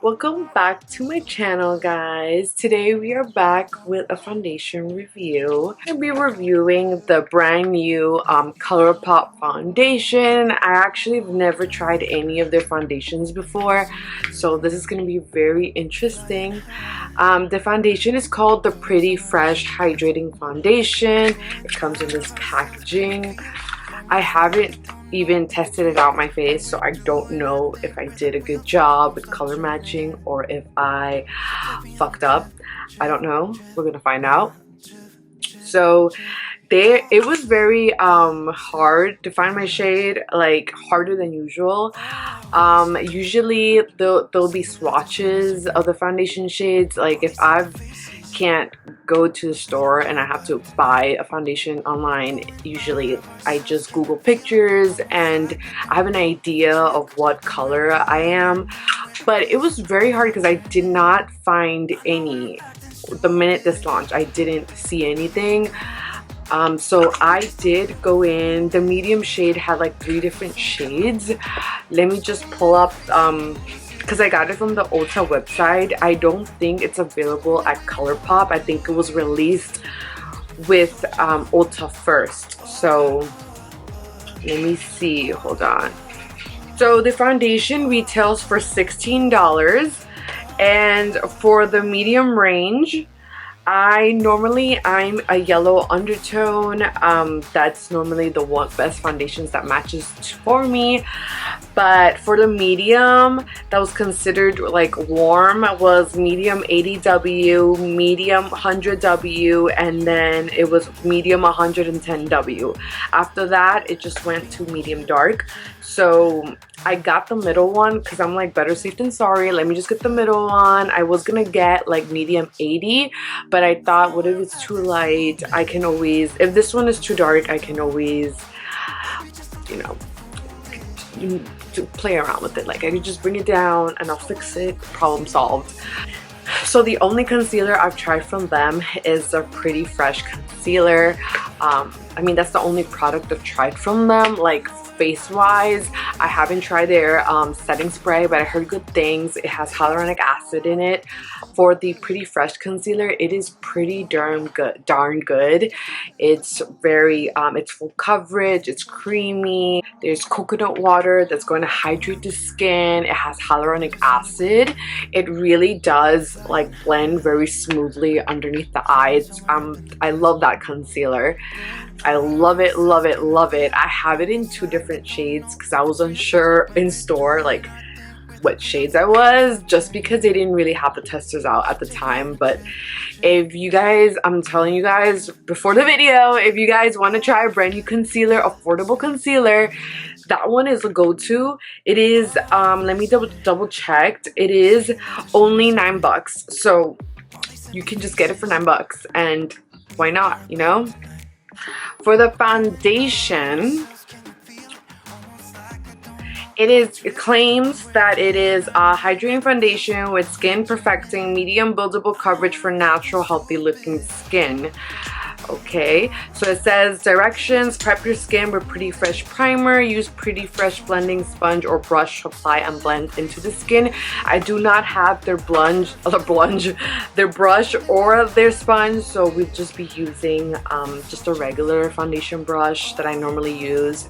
Welcome back to my channel, guys. Today we are back with a foundation review. I'm going to be reviewing the brand new ColourPop foundation. I actually have never tried any of their foundations before, so this is going to be very interesting. The foundation is called the Pretty Fresh Hydrating Foundation. It comes in this packaging. I haven't even tested it out my face, so I don't know if I did a good job with color matching or if I fucked up. I don't know. We're gonna find out. So it was very hard to find my shade, like harder than usual. Usually there'll be swatches of the foundation shades. Like if I can't go to the store and I have to buy a foundation online, usually I just Google pictures and I have an idea of what color I am. But it was very hard because I did not find any. The minute this launched, I didn't see anything. So I did go in. The medium shade had like 3 different shades. Let me just pull up because I got it from the Ulta website. I don't think it's available at ColourPop. I think it was released with Ulta first. So let me see. Hold on. So the foundation retails for $16, and for the medium range, I'm a yellow undertone. That's normally the best foundations that matches for me. But for the medium that was considered like warm was medium 80W, medium 100W, and then it was medium 110W. After that, it just went to medium dark. So I got the middle one because I'm like, better safe than sorry. Let me just get the middle one. I was gonna get like medium 80, but I thought, what if it's too light? I can always, if this one is too dark, I can always, you know, to play around with it. Like I could just bring it down and I'll fix it. Problem solved. So the only concealer I've tried from them is the Pretty Fresh concealer. I mean, that's the only product I've tried from them. Like face wise, I haven't tried their setting spray, but I heard good things. It has hyaluronic acid in it. For the Pretty Fresh concealer, it is pretty darn good. It's very it's full coverage, it's creamy. There's coconut water that's going to hydrate the skin. It has hyaluronic acid. It really does like blend very smoothly underneath the eyes. I love that concealer. I love it, love it, love it. I have it in 2 different shades because I was unsure in store like what shades I was, just because they didn't really have the testers out at the time. But if you guys, I'm telling you guys before the video, if you guys want to try a brand new concealer, affordable concealer, that one is a go-to. It is let me double check. It is only $9, so you can just get it for $9, and why not, you know? For the foundation, it claims that it is a hydrating foundation with skin perfecting medium buildable coverage for natural healthy looking skin. Okay, so it says directions: prep your skin with Pretty Fresh primer, use Pretty Fresh blending sponge or brush to apply and blend into the skin. I do not have their brush or their sponge, so we'll just be using just a regular foundation brush that I normally use.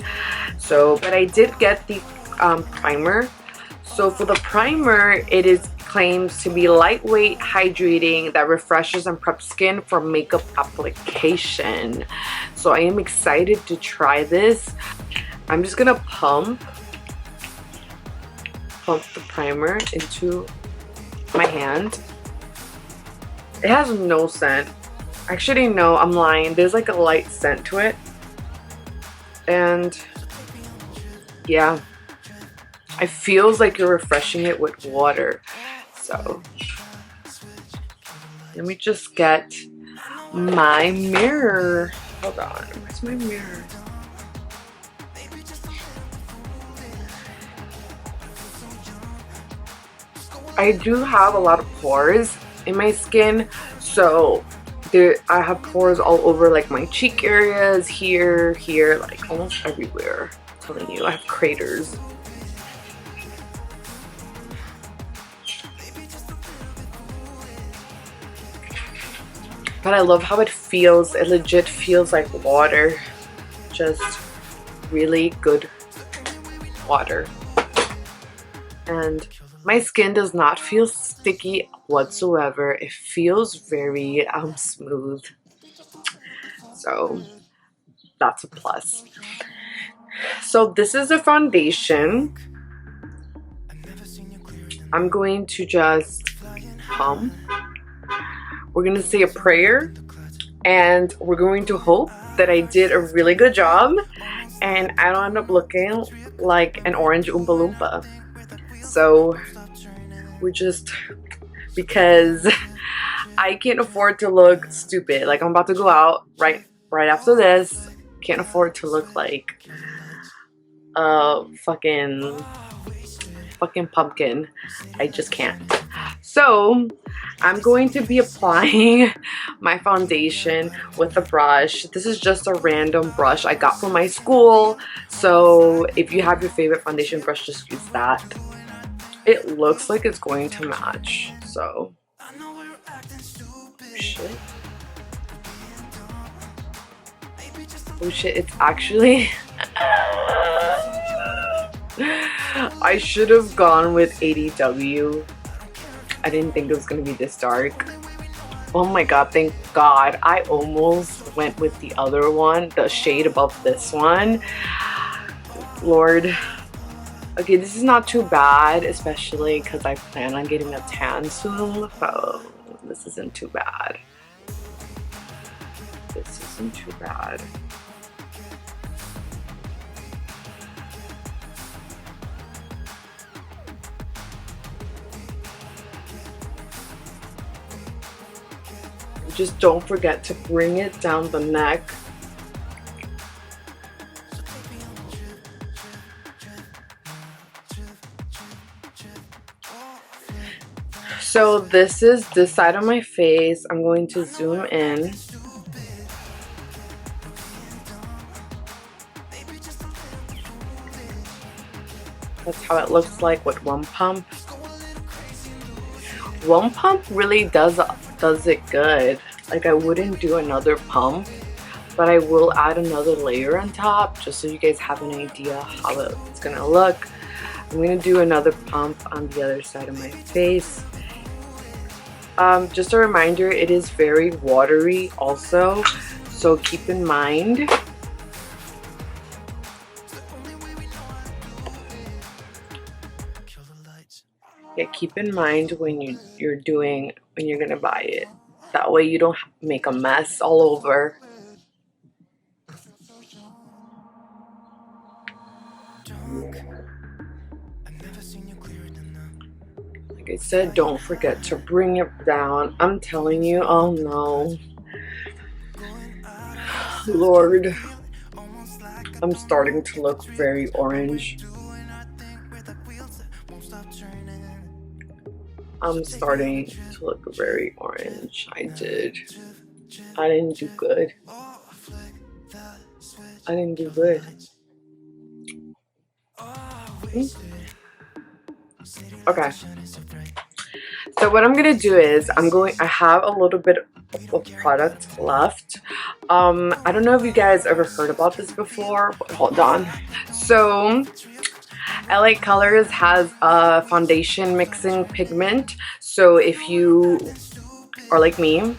So, but I did get the primer. So for the primer, it claims to be lightweight, hydrating, that refreshes and preps skin for makeup application. So I am excited to try this. I'm just gonna pump the primer into my hand. It has no scent. Actually, no, I'm lying. There's like a light scent to it. And yeah, it feels like you're refreshing it with water. So let me just get my mirror. Hold on, where's my mirror? I do have a lot of pores in my skin, so I have pores all over, like my cheek areas, here, like almost everywhere. I'm telling you, I have craters. but I love how it feels. It legit feels like water, just really good water. And my skin does not feel sticky whatsoever. It feels very smooth, so that's a plus. So this is a foundation. I'm going to just pump. We're going to say a prayer, and we're going to hope that I did a really good job and I don't end up looking like an orange Oompa Loompa. So we're just, because I can't afford to look stupid. Like, I'm about to go out right after this. Can't afford to look like a fucking pumpkin. I just can't. So I'm going to be applying my foundation with a brush. This is just a random brush I got from my school, so if you have your favorite foundation brush, just use that. It looks like it's going to match, so shit. Oh shit, it's actually I should have gone with ADW. I didn't think it was gonna be this dark. Oh my god, thank god. I almost went with the other one, the shade above this one. Lord. Okay, this is not too bad, especially because I plan on getting a tan soon, so this isn't too bad. This isn't too bad. Just don't forget to bring it down the neck. So this is this side of my face. I'm going to zoom in. That's how it looks like with one pump. One pump really does it good. Like, I wouldn't do another pump, but I will add another layer on top just so you guys have an idea how it's gonna look. I'm gonna do another pump on the other side of my face. Just a reminder, it is very watery also, so keep in mind. Yeah, keep in mind when you're gonna buy it. That way you don't make a mess all over. Like I said, don't forget to bring it down. I'm telling you, oh no. Lord, I'm starting to look very orange. I'm starting to look very orange. I didn't do good. I didn't do good. Okay. So what I'm gonna do is I have a little bit of product left. I don't know if you guys ever heard about this before, but hold on. So LA Colors has a foundation mixing pigment. So if you are like me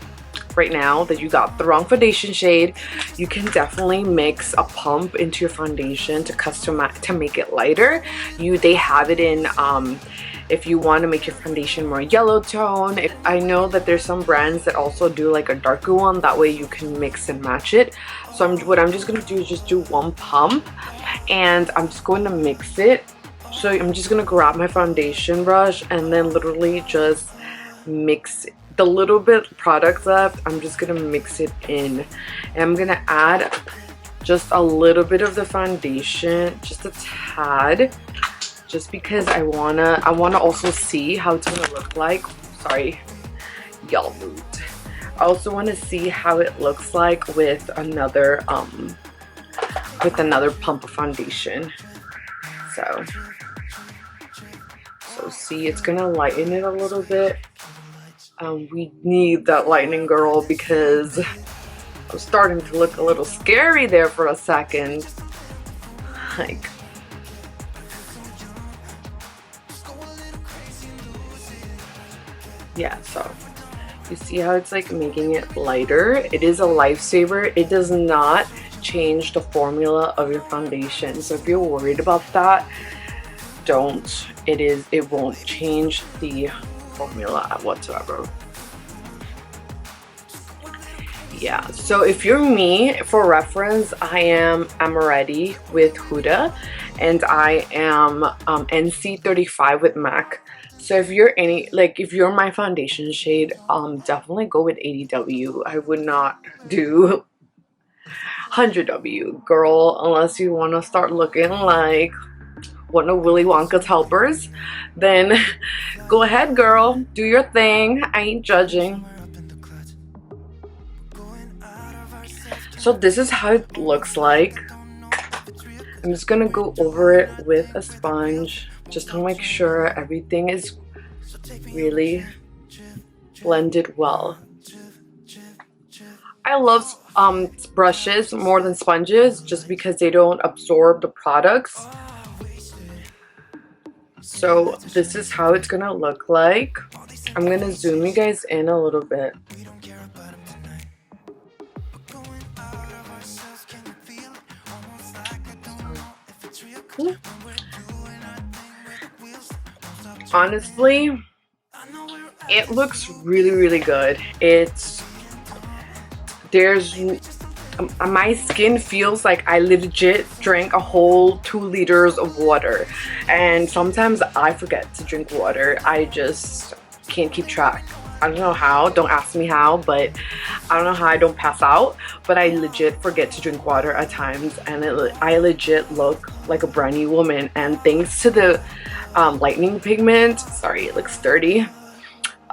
right now, that you got the wrong foundation shade, you can definitely mix a pump into your foundation to customize, to make it lighter. They have it in if you want to make your foundation more yellow tone. I know that there's some brands that also do like a darker one, that way you can mix and match it. So what I'm just going to do is just do one pump, and I'm just going to mix it. So I'm just going to grab my foundation brush and then literally just mix it. The little bit product left, I'm just going to mix it in. And I'm going to add just a little bit of the foundation, just a tad, just because I wanna also see how it's gonna look like. Sorry, y'all moved. I also want to see how it looks like with another pump of foundation. So see, it's gonna lighten it a little bit. We need that lightning, girl, because I was starting to look a little scary there for a second. Like, yeah, so you see how it's like making it lighter. It is a lifesaver. It does not change the formula of your foundation. So if you're worried about that, don't. It won't change the formula whatsoever. Yeah, so if you're me, for reference, I am Amaretti with Huda, and I am NC35 with MAC. So if you're if you're my foundation shade, definitely go with 80W. I would not do 100W, girl, unless you want to start looking like one of Willy Wonka's helpers. Then go ahead, girl, do your thing. I ain't judging. So this is how it looks like. I'm just gonna go over it with a sponge just to make sure everything is really blended well. I love brushes more than sponges just because they don't absorb the products. So this is how it's gonna look like. I'm gonna zoom you guys in a little bit. Honestly, it looks really good. My skin feels like I legit drank a whole 2 liters of water, and sometimes I forget to drink water. I just can't keep track. I don't know how, don't ask me how, but I don't know how I don't pass out, but I legit forget to drink water at times, and I legit look like a brand new woman. And thanks to the lightning pigment, sorry, it looks dirty,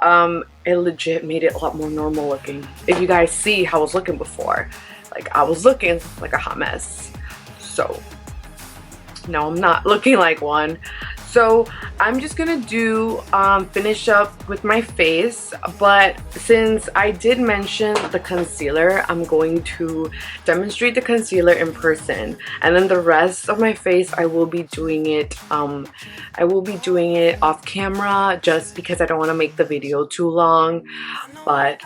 it legit made it a lot more normal looking. If you guys see how I was looking before, like I was looking like a hot mess, so now I'm not looking like one. So I'm just gonna do finish up with my face, but since I did mention the concealer, I'm going to demonstrate the concealer in person, and then the rest of my face I will be doing it off camera just because I don't want to make the video too long. But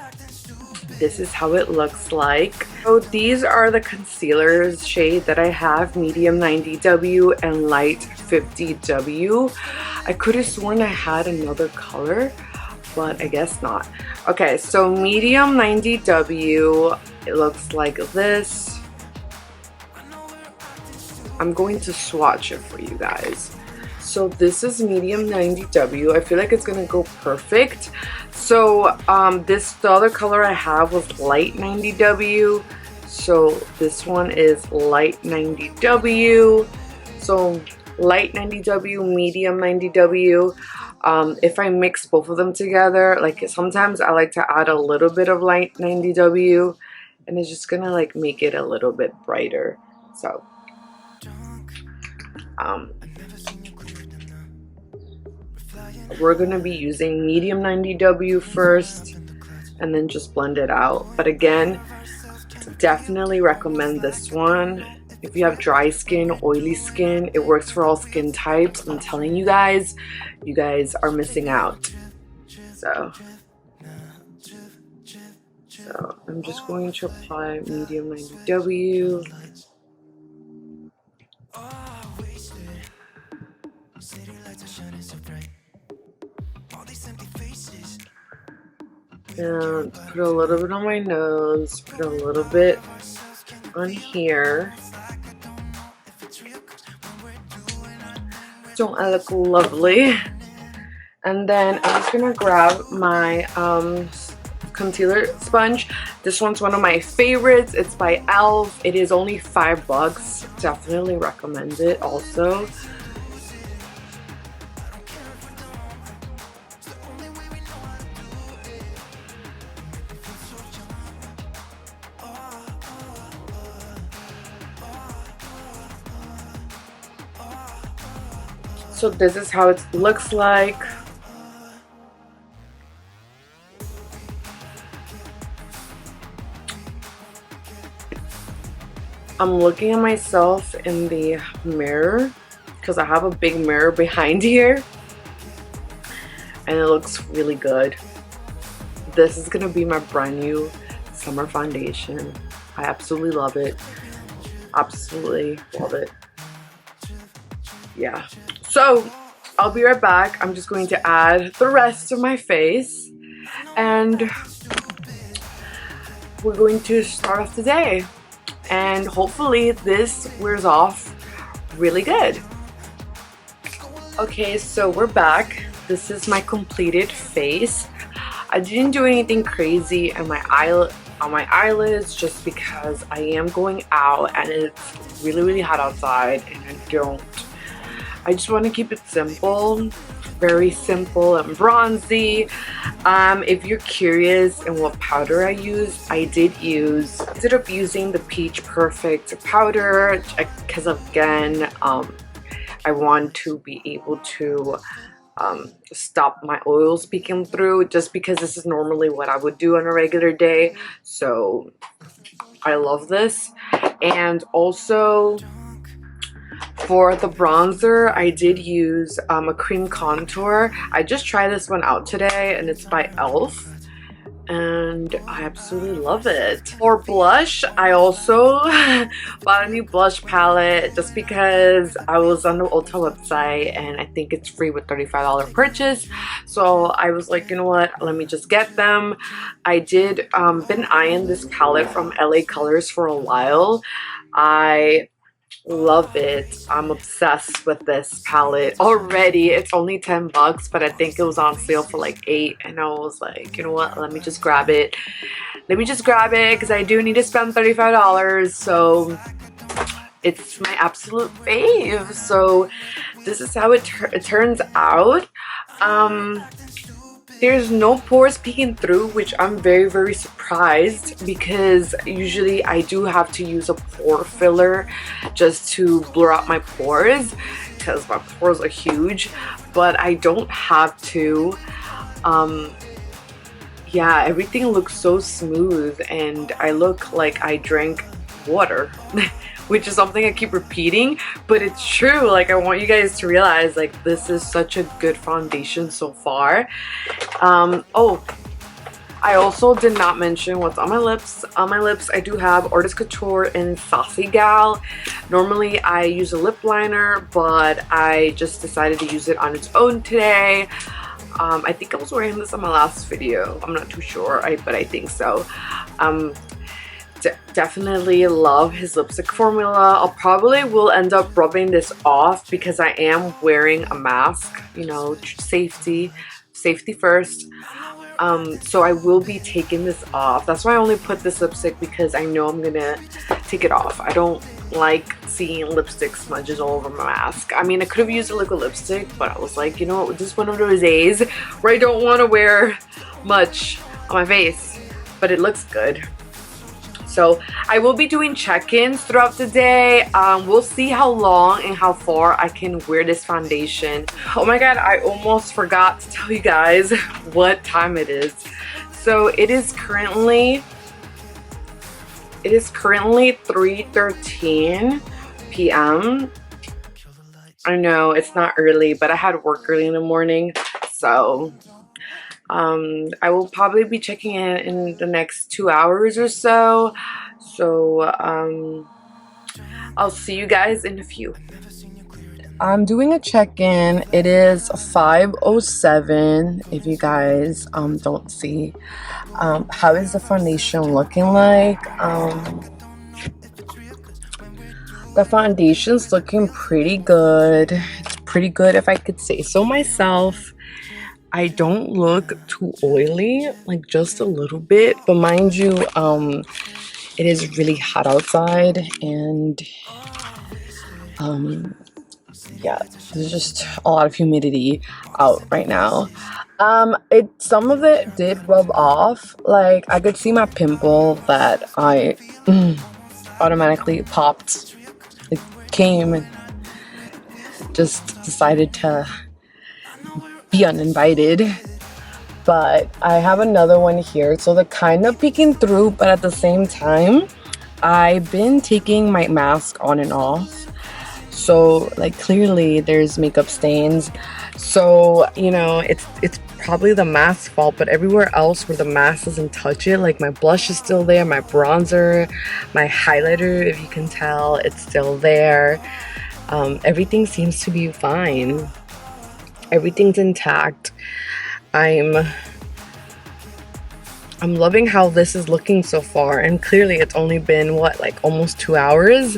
this is how it looks like. So these are the concealers shade that I have: medium 90W and light 50W. I could have sworn I had another color, but I guess not. Okay, so medium 90W, it looks like this. I'm going to swatch it for you guys. So this is medium 90W. I feel like it's gonna go perfect. So the other color I have was light 90W. So this one is light 90W. So light 90W, medium 90W. If I mix both of them together, like sometimes I like to add a little bit of light 90W, and it's just gonna like make it a little bit brighter. So we're gonna be using medium 90W first and then just blend it out. But again, definitely recommend this one if you have dry skin, oily skin. It works for all skin types. I'm telling you guys are missing out. So I'm just going to apply medium 90W. And put a little bit on my nose, put a little bit on here. Don't I look lovely? And then I'm just gonna grab my concealer sponge. This one's one of my favorites. It's by e.l.f. It is only $5. Definitely recommend it also. So this is how it looks like. I'm looking at myself in the mirror because I have a big mirror behind here and it looks really good. This is gonna be my brand new summer foundation. I absolutely love it. Absolutely love it. Yeah. So I'll be right back. I'm just going to add the rest of my face and we're going to start off the day. And hopefully this wears off really good. Okay, so we're back. This is my completed face. I didn't do anything crazy on my eyelids just because I am going out and it's really hot outside and I just want to keep it simple, very simple and bronzy. If you're curious in what powder I use, I ended up using the Peach Perfect powder because again, I want to be able to stop my oils peeking through, just because this is normally what I would do on a regular day. So I love this. And also for the bronzer, I did use a cream contour. I just tried this one out today and it's by e.l.f. and I absolutely love it. For blush, I also bought a new blush palette just because I was on the Ulta website and I think it's free with $35 purchase. So I was like, you know what, let me just get them. I did been eyeing this palette from LA Colors for a while. I love it. I'm obsessed with this palette already. It's only 10 bucks, but I think it was on sale for like 8 and I was like, you know what, let me just grab it. Let me just grab it because I do need to spend $35. So it's my absolute fave. So this is how it turns out. There's no pores peeking through, which I'm very surprised because usually I do have to use a pore filler just to blur out my pores because my pores are huge, but I don't have to. Yeah, everything looks so smooth and I look like I drank water. Which is something I keep repeating, but it's true. Like, I want you guys to realize, like, this is such a good foundation so far. Oh, I also did not mention what's on my lips. On my lips, I do have Artist Couture in Saucy Gal. Normally, I use a lip liner, but I just decided to use it on its own today. I think I was wearing this on my last video. I'm not too sure, but I think so. Definitely love his lipstick formula. I'll probably will end up rubbing this off because I am wearing a mask, you know, safety first. So I will be taking this off. That's why I only put this lipstick, because I know I'm gonna take it off. I don't like seeing lipstick smudges all over my mask. I mean, I could have used a liquid lipstick, but I was like, you know what, this is one of those days where I don't want to wear much on my face, but it looks good. So I will be doing check-ins throughout the day. We'll see how long and how far I can wear this foundation. Oh my god, I almost forgot to tell you guys what time it is. So it is currently 3:13 p.m. I know it's not early, but I had work early in the morning, so I will probably be checking in the next 2 hours or so. So I'll see you guys in a few. I'm doing a check-in. It is 5:07. If you guys don't see, how is the foundation looking like? The foundation's looking pretty good. It's pretty good, if I could say so myself. I don't look too oily, like just a little bit, but mind you, it is really hot outside, and yeah, there's just a lot of humidity out right now. Some of it did rub off. Like, I could see my pimple that I automatically popped. It came and just decided to be uninvited. But I have another one here, so they're kind of peeking through, but at the same time I've been taking my mask on and off, so like clearly there's makeup stains. So you know, it's probably the mask's fault, but everywhere else where the mask doesn't touch it, like my blush is still there, my bronzer, my highlighter, if you can tell, it's still there. Everything seems to be fine. Everything's intact. I'm loving how this is looking so far, and clearly it's only been what, like almost 2 hours,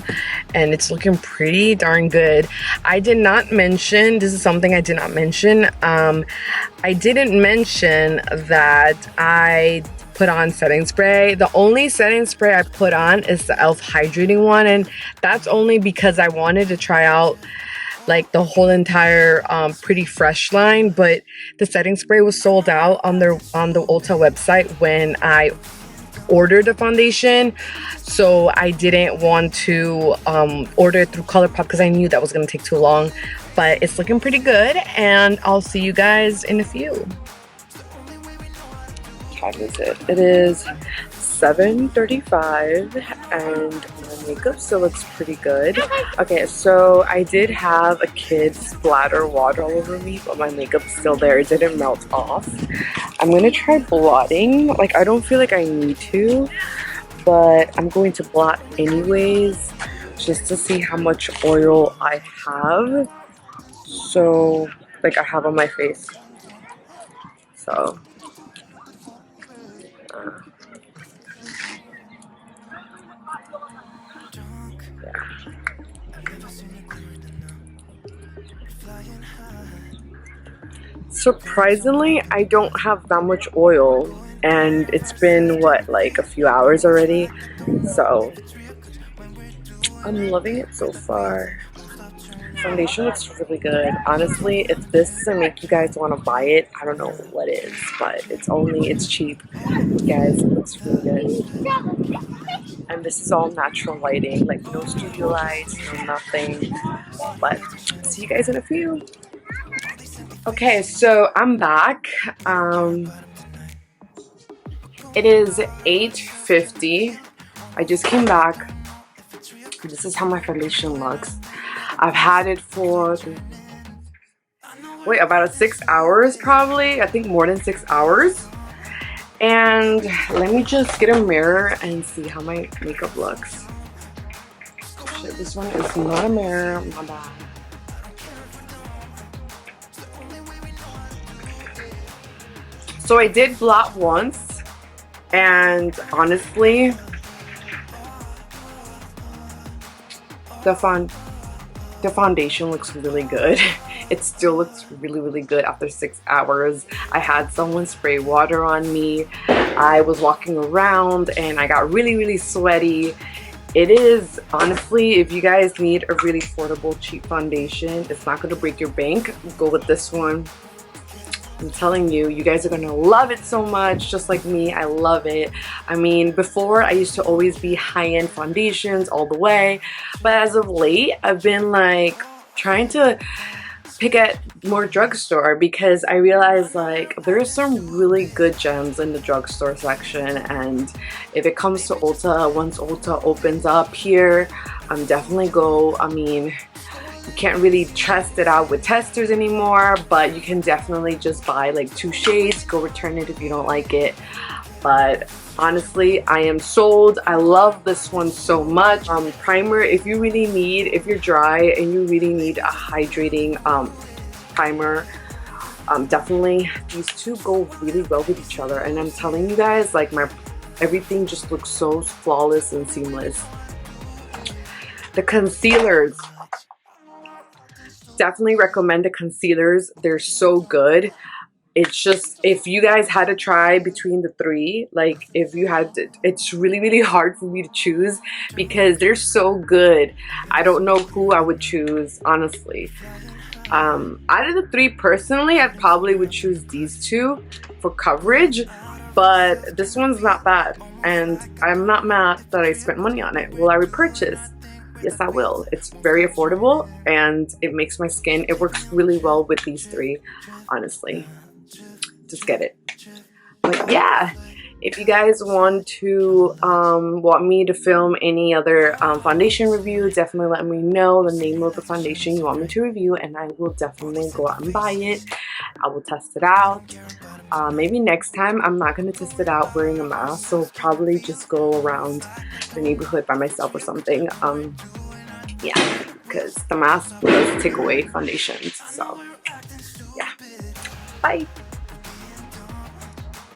and it's looking pretty darn good. I did not mention, this is something I did not mention, I didn't mention that I put on setting spray. The only setting spray I put on is the e.l.f. hydrating one, and that's only because I wanted to try out like the whole entire Pretty Fresh line, but the setting spray was sold out on the Ulta website when I ordered the foundation, so I didn't want to order it through ColourPop because I knew that was going to take too long. But it's looking pretty good, and I'll see you guys in a few. What time is it? It is 7:35 and my makeup still looks pretty good. Okay, so I did have a kid splatter water all over me, but my makeup's still there. It didn't melt off. I'm gonna try blotting. Like, I don't feel like I need to, but I'm going to blot anyways just to see how much oil I have. So, like, I have on my face. So surprisingly, I don't have that much oil, and it's been what, like a few hours already, so I'm loving it so far. Foundation looks really good. Honestly, if this doesn't make you guys want to buy it, I don't know what is, but it's cheap. Guys, it looks really good. And this is all natural lighting, like no studio lights, no nothing. But see you guys in a few. Okay, so I'm back. It is 8:50. I just came back. This is how my foundation looks. I've had it for about 6 hours probably. I think more than 6 hours. And let me just get a mirror and see how my makeup looks. Shit, this one is not a mirror, my bad. So I did blot once, and honestly, the foundation looks really good. It still looks really good after 6 hours. I had someone spray water on me. I was walking around and I got really sweaty. It is, honestly, if you guys need a really affordable, cheap foundation, it's not going to break your bank, go with this one. I'm telling you, you guys are gonna love it so much, just like me. I love it. I mean, before I used to always be high-end foundations all the way, but as of late, I've been like trying to pick at more drugstore because I realized like there are some really good gems in the drugstore section, and if it comes to Ulta, once Ulta opens up here, I'm definitely go. I mean, you can't really test it out with testers anymore, but you can definitely just buy like 2 shades, go return it if you don't like it. But honestly, I am sold. I love this one so much. Primer, if you're dry and you really need a hydrating primer, definitely these two go really well with each other. And I'm telling you guys, like everything just looks so flawless and seamless. The concealers. Definitely recommend the concealers. They're so good. It's just, if you guys had to try between the 3, like if you had to, it's really hard for me to choose because they're so good. I don't know who I would choose, honestly. Out of the 3, personally, I probably would choose these 2 for coverage, but this one's not bad, and I'm not mad that I spent money on it. Will I repurchase? Yes, I will. It's very affordable and it makes my skin, it works really well with these 3, honestly. Just get it. But yeah, If you guys want me to film any other foundation review, definitely let me know the name of the foundation you want me to review, and I will definitely go out and buy it. I will test it out. Maybe next time I'm not going to test it out wearing a mask, so probably just go around the neighborhood by myself or something. Yeah, because the mask does take away foundations. So yeah, bye.